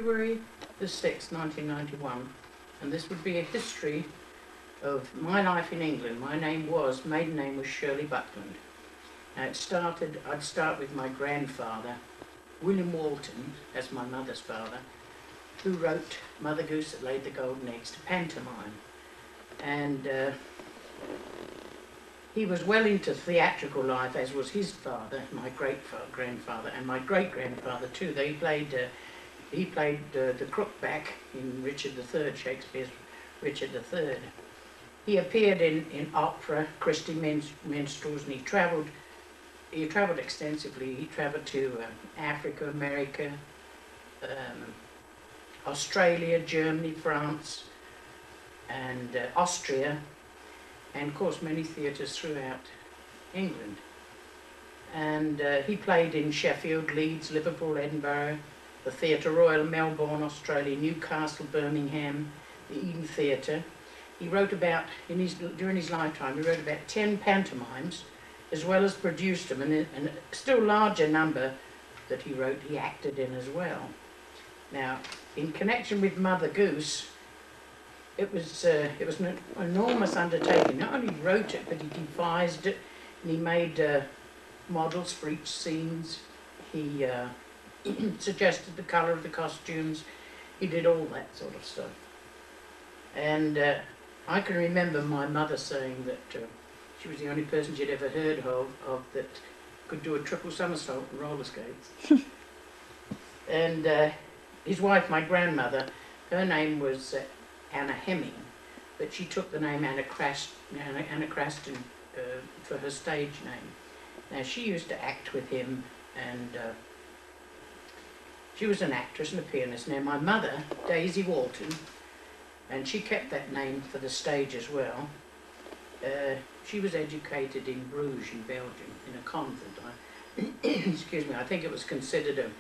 February the 6th, 1991, and this would be a history of my life in England. My maiden name was Shirley Buckland. Now I'd start with my grandfather, William Walton, as my mother's father, who wrote Mother Goose That Laid the Golden Eggs to pantomime. And he was well into theatrical life, as was his father, my great-grandfather, and my great-grandfather too. He played the crookback in Richard III, Shakespeare's Richard III. He appeared in opera, Christy minstrels, and he travelled extensively. He travelled to Africa, America, Australia, Germany, France, and Austria, and of course many theatres throughout England. And he played in Sheffield, Leeds, Liverpool, Edinburgh, the Theatre Royal, Melbourne, Australia, Newcastle, Birmingham, the Eden Theatre. He wrote about, during his lifetime, he wrote about 10 pantomimes, as well as produced them, and a still larger number that he wrote, he acted in as well. Now, in connection with Mother Goose, it was an enormous undertaking. Not only wrote it, but he devised it, and he made models for each scenes. He suggested the colour of the costumes. He did all that sort of stuff. And I can remember my mother saying that she was the only person she'd ever heard of that could do a triple somersault on roller skates. And his wife, my grandmother, her name was Anna Hemming, but she took the name Anna Craston for her stage name. Now, she used to act with him, and she was an actress and a pianist. Now, my mother, Daisy Walton, and she kept that name for the stage as well. She was educated in Bruges in Belgium, in a convent. Excuse me, I think it was considered a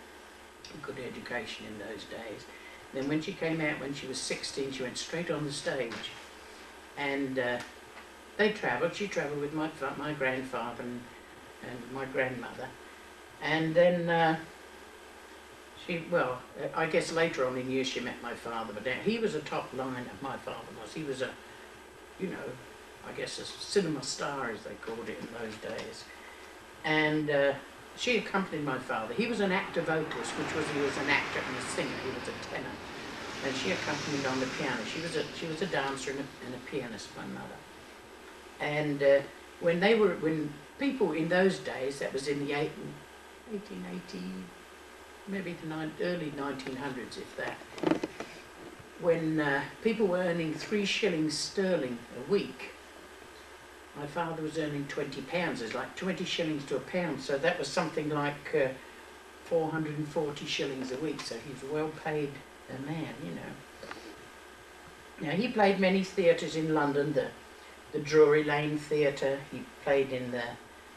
good education in those days. Then when she came out, when she was 16, she went straight on the stage. And they travelled. She travelled with my grandfather and my grandmother. And then I guess later on in years she met my father, but he was a top line of my father was. He was a, I guess a cinema star, as they called it in those days. And she accompanied my father. He was an actor vocalist, he was an actor and a singer. He was a tenor, and she accompanied on the piano. She was a dancer and a pianist, my mother. And when people in those days, that was in the 1880, maybe the early 1900s, if that, when people were earning 3 shillings sterling a week, my father was earning £20. It's like 20 shillings to a pound, so that was something like 440 shillings a week, so he was a well-paid man, Now, he played many theatres in London, the Drury Lane Theatre. He played in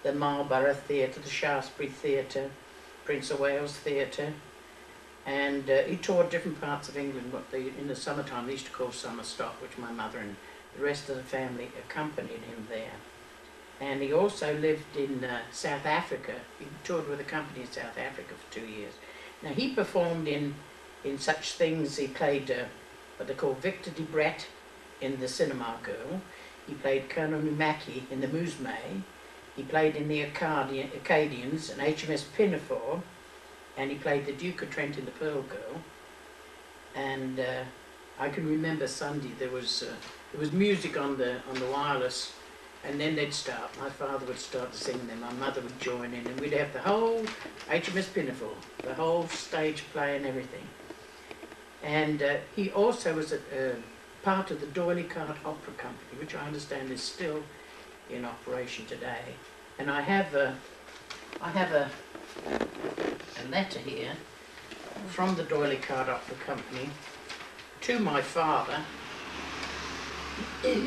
the Marlborough Theatre, the Shaftesbury Theatre, Prince of Wales Theatre, and he toured different parts of England, what in the summertime they used to call summer stock, which my mother and the rest of the family accompanied him there. And he also lived in South Africa. He toured with a company in South Africa for 2 years. Now, he performed in such things. He played what they call Victor de Brett in The Cinema Girl. He played Colonel Numaki in The Mousme. He played in The Acadians and HMS Pinafore, and he played the Duke of Trent in The Pearl Girl. And I can remember Sunday there was music on the wireless, and then they'd start. My father would start to sing them. My mother would join in, and we'd have the whole HMS Pinafore, the whole stage play and everything. And he also was a part of the D'Oyly Carte Opera Company, which I understand is still in operation today. And I have a letter here from the D'Oyly Carte Opera Company to my father that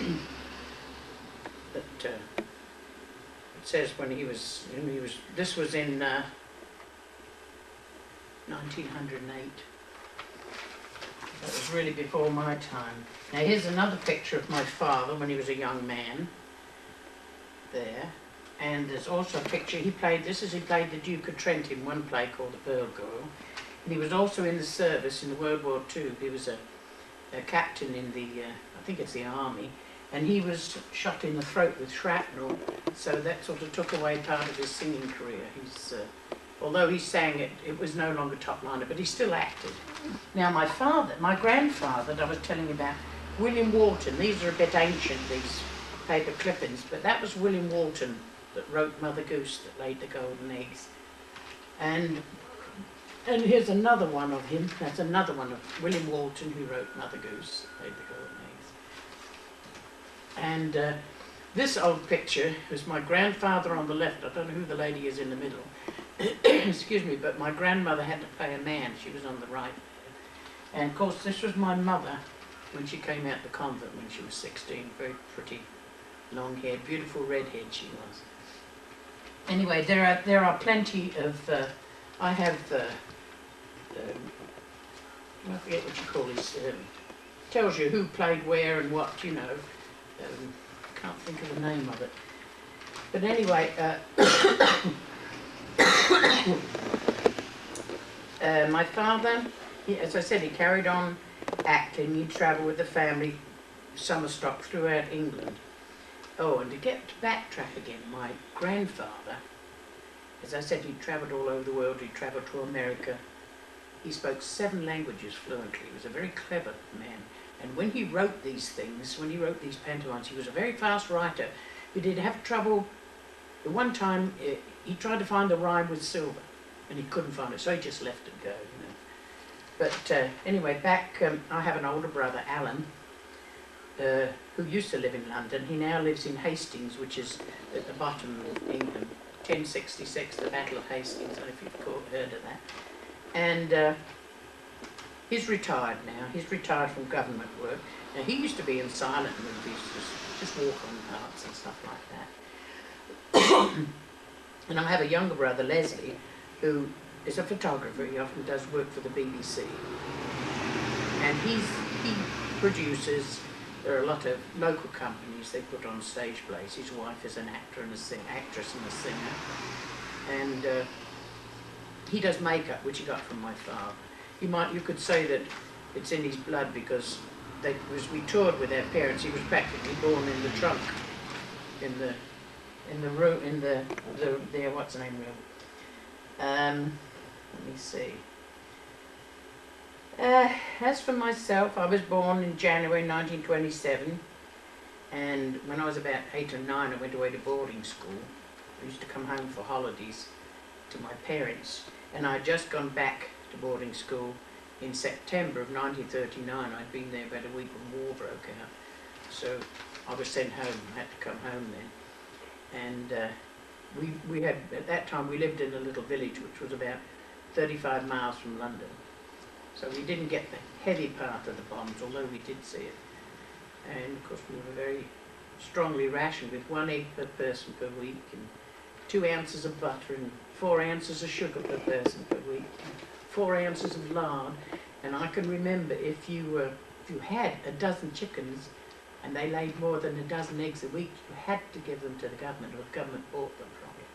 it says when this was in 1908. That was really before my time. Now, here's another picture of my father when he was a young man there. And there's also a picture, he played the Duke of Trent in one play called The Pearl Girl. And he was also in the service in World War II. He was a captain in the, I think it's the army, and he was shot in the throat with shrapnel, so that sort of took away part of his singing career. Although he sang it, it was no longer top liner, but he still acted. Now my grandfather that I was telling you about, William Walton, these are a bit ancient, these paper clippings, but that was William Walton that wrote Mother Goose that laid the golden eggs. And here's another one of him. That's another one of William Walton, who wrote Mother Goose, laid the golden eggs. And this old picture was my grandfather on the left. I don't know who the lady is in the middle. Excuse me, but my grandmother had to play a man. She was on the right. And of course, this was my mother when she came out the convent when she was 16. Very pretty, long-haired, beautiful redhead she was. Anyway, there are plenty of. I have. I forget what you call this. Tells you who played where and what. You know. Can't think of the name of it. But anyway, my father, as I said, he carried on acting. He'd travel with the family, summer stock throughout England. Oh, and to backtrack again, my grandfather, as I said, he'd travelled all over the world. He'd travelled to America. He spoke 7 languages fluently. He was a very clever man. And when he wrote these things, when he wrote these pantomimes, he was a very fast writer. But he'd have trouble. At one time, he tried to find the rhyme with silver, and he couldn't find it, so he just let it go, you know. But anyway, I have an older brother, Alan, who used to live in London. He now lives in Hastings, which is at the bottom of England. 1066, the Battle of Hastings, I don't know if you've heard of that. And he's retired now. He's retired from government work. Now, he used to be in silent movies, just walk on parts and stuff like that. And I have a younger brother, Leslie, who is a photographer. He often does work for the BBC. And he produces, there are a lot of local companies, they put on stage plays. His wife is an actor and actress and a singer. And he does makeup, which he got from my father. You could say that it's in his blood because we toured with our parents. He was practically born in the trunk, in the room, what's the name room? Let me see. As for myself, I was born in January 1927, and when I was about 8 or 9, I went away to boarding school. I used to come home for holidays to my parents, and I had just gone back to boarding school in September of 1939. I'd been there about a week when war broke out, so I was sent home. I had to come home then, and we had, at that time we lived in a little village which was about 35 miles from London, so we didn't get the heavy part of the bombs, although we did see it. And of course we were very strongly rationed with 1 egg per person per week, and 2 ounces of butter, and 4 ounces of sugar per person per week, 4 ounces of lard. And I can remember if you had a dozen chickens and they laid more than a dozen eggs a week, you had to give them to the government, or the government bought them from you.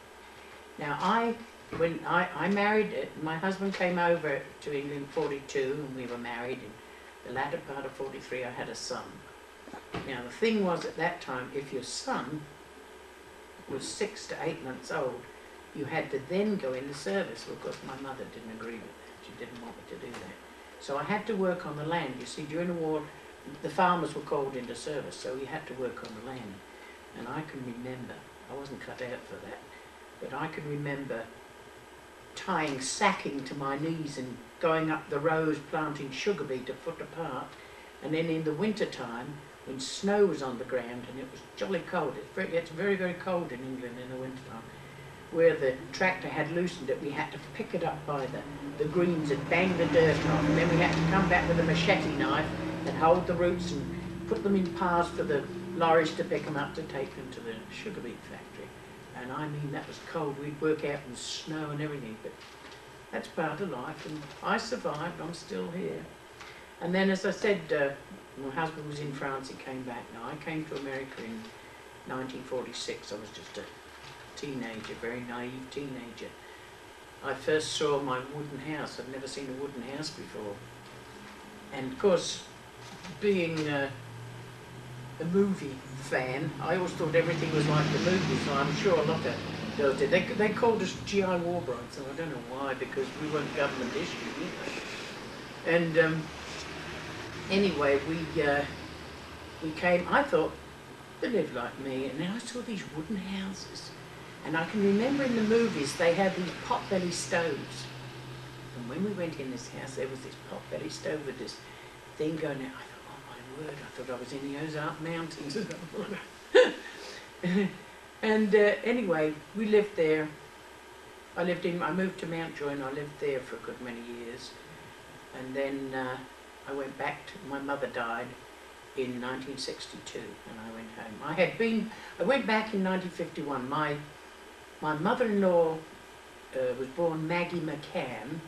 Now when I married, my husband came over to England in 42, and we were married. In the latter part of 43, I had a son. Now the thing was, at that time, if your son was 6 to 8 months old, you had to then go in the service. Well, of course, my mother didn't agree with that. She didn't want me to do that. So I had to work on the land. You see, during the war, the farmers were called into service, so you had to work on the land. And I can remember, I wasn't cut out for that, but I can remember tying sacking to my knees and going up the rows planting sugar beet a foot apart. And then in the winter time, when snow was on the ground and it was jolly cold, it gets very, very cold in England in the winter time, where the tractor had loosened it, we had to pick it up by the greens and bang the dirt off, and then we had to come back with a machete knife and hold the roots and put them in piles for the lorries to pick them up to take them to the sugar beet factory. And I mean, that was cold. We'd work out in snow and everything, but that's part of life, and I survived. I'm still here. And then, as I said, my husband was in France. He came back. Now, I came to America in 1946. I was just a teenager, very naive teenager. I first saw my wooden house. I'd never seen a wooden house before. And of course, being a movie fan, I always thought everything was like the movie, so I'm sure a lot of girls did. They called us GI War brides, and I don't know why, because we weren't government issued, you know. And anyway, we came, I thought, they lived like me, and then I saw these wooden houses. And I can remember in the movies, they had these pot-belly stoves. And when we went in this house, there was this pot-belly stove with this thing going out. I thought, oh my word, I thought I was in the Ozark Mountains. And anyway, we lived there. I moved to Mountjoy and I lived there for a good many years. And then I went back to, my mother died in 1962 and I went home. I went back in 1951. My mother-in-law was born Maggie McCann.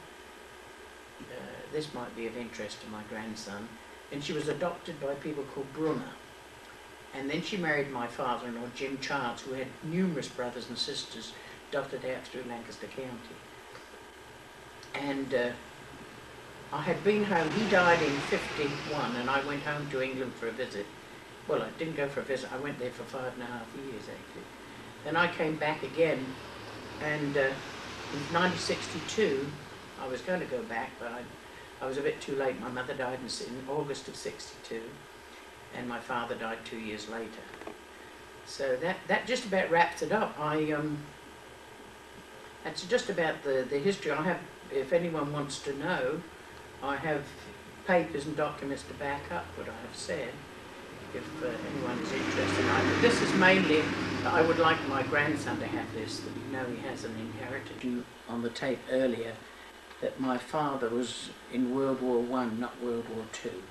This might be of interest to my grandson. And she was adopted by people called Brunner. And then she married my father-in-law, Jim Childs, who had numerous brothers and sisters dotted out through Lancaster County. And I had been home. He died in 51, and I went home to England for a visit. Well, I didn't go for a visit. I went there for 5.5 years, actually. Then I came back again, and in 1962, I was going to go back, but I was a bit too late. My mother died in August of 62, and my father died 2 years later. So that just about wraps it up. That's just about the history. I have, if anyone wants to know, I have papers and documents to back up what I have said, if anyone is interested. This is mainly, I would like my grandson to have this, that you know he has an inheritance. On the tape earlier, that my father was in World War I, not World War II.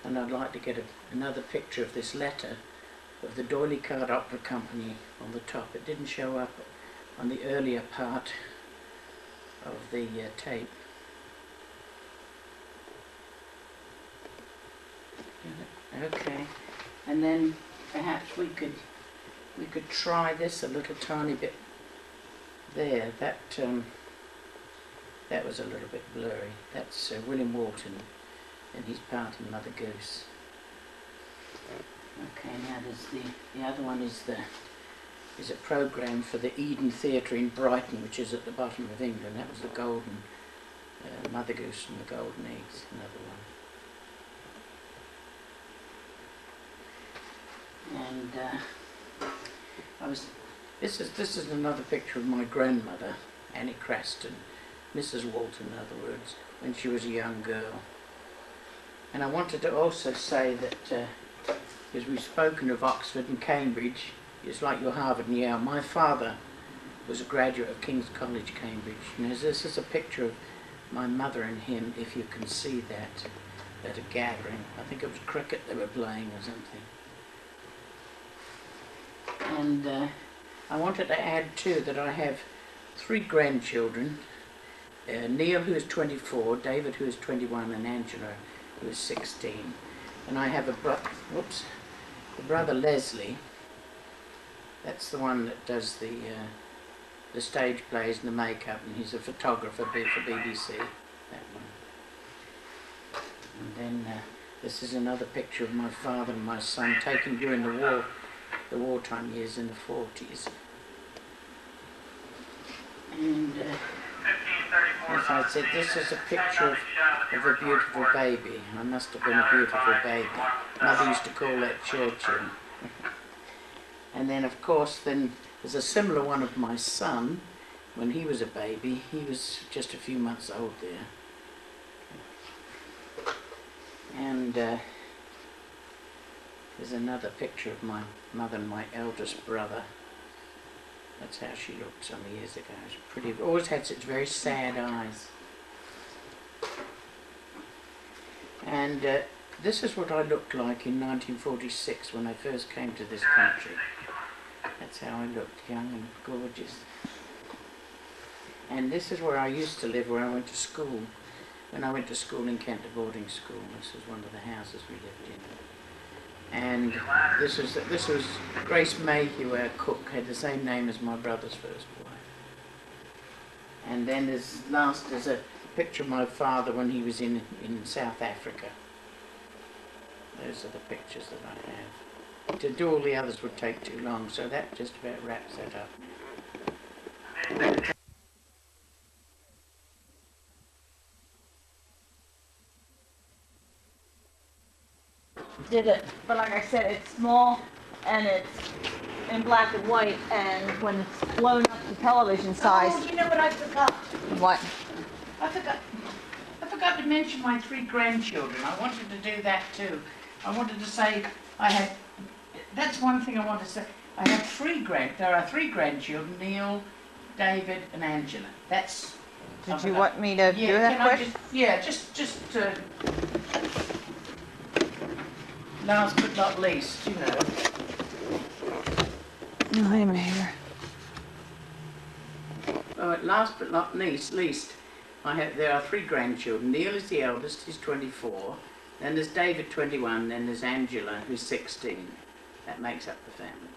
And I'd like to get another picture of this letter of the D'Oyly Card Opera Company on the top. It didn't show up on the earlier part of the tape. Okay, and then perhaps we could try this a little tiny bit there. That was a little bit blurry. That's William Walton, and he's part in Mother Goose. Okay, now there's the other one is a program for the Eden Theatre in Brighton, which is at the bottom of England. That was the Golden Mother Goose and the Golden Eggs. Another one. And this is another picture of my grandmother, Annie Creston, Mrs. Walton, in other words, when she was a young girl. And I wanted to also say that, as we've spoken of Oxford and Cambridge, it's like your Harvard and Yale. My father was a graduate of King's College, Cambridge. And this is a picture of my mother and him, if you can see that, at a gathering. I think it was cricket they were playing or something. And I wanted to add too that I have 3 grandchildren, Neall, who is 24, David, who is 21, and Angela, who is 16. And I have a brother Leslie. That's the one that does the stage plays and the makeup, and he's a photographer for BBC, that one. And then this is another picture of my father and my son taken during the wartime years in the 40s. And as I said, this is a picture of a beautiful baby. I must have been a beautiful baby. Mother used to call that Churchill. And then, of course, then there's a similar one of my son when he was a baby. He was just a few months old there. And there's another picture of my mother and my eldest brother. That's how she looked some years ago. It's pretty. Always had such very sad eyes. And this is what I looked like in 1946 when I first came to this country. That's how I looked, young and gorgeous. And this is where I used to live, where I went to school. When I went to school in Kent, a boarding school, this was one of the houses we lived in. And this was Grace Mayhew, our cook, had the same name as my brother's first wife. And then there's a picture of my father when he was in South Africa. Those are the pictures that I have. To do all the others would take too long, so that just about wraps that up. Did it, but like I said, it's small and it's in black and white, and when it's blown up to television size. Oh, you know what I forgot? What? I forgot to mention my 3 grandchildren. I wanted to do that too. I wanted to say that's one thing I want to say. There are 3 grandchildren, Neall, David and Angela. Did you want me to do that quick? Just last but not least, you know. No, wait a minute here. Oh, last but not least, there are 3 grandchildren. Neall is the eldest, he's 24. Then there's David, 21. Then there's Angela, who's 16. That makes up the family.